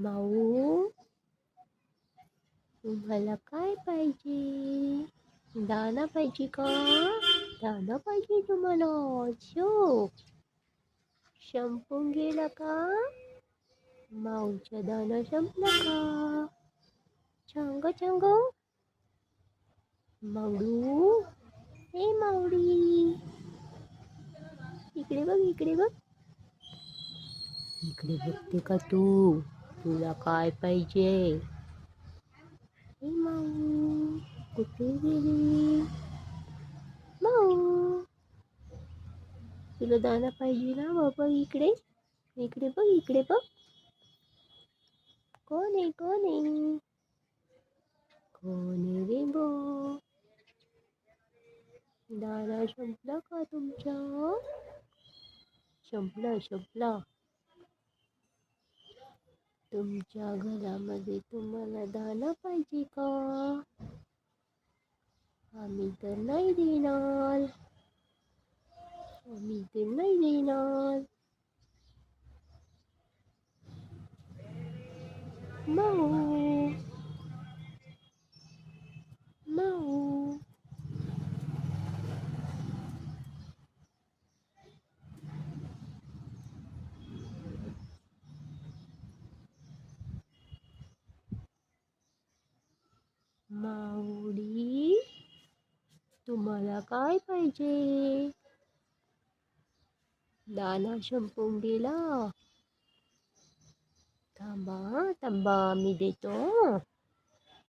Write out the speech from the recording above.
माऊ, तुम्हाला काय पाहिजे? दाना पाहिजे का? दाना पाहिजे तुम्हाला? शो संपून गेला का? माऊचा दाना संपला का? चांग चांग मावडू, ए मावडी, इकडे बघ, इकडे बघ, इकडे बघते का तू? तुला काय पाहिजे? ए माऊ, कुठे गेली? माऊ, तुला दाना पाहिजे ना बाबा? इकडे, इकडे बघ, इकडे बघ. कोण आहे, कोण आहे? कोण आहे रे बो? दाना संपला का तुमचा? संपला, संपला. तुमच्या घरामध्ये तुम्हाला दाना पाहिजे का? आम्ही तर नाही देणार, आम्ही तर नाही देणार. माऊ, माऊ, माऊडी, तुम्हाला काय पाहिजे? दाना संपून गेला. थांबा, थांबा, मी देतो.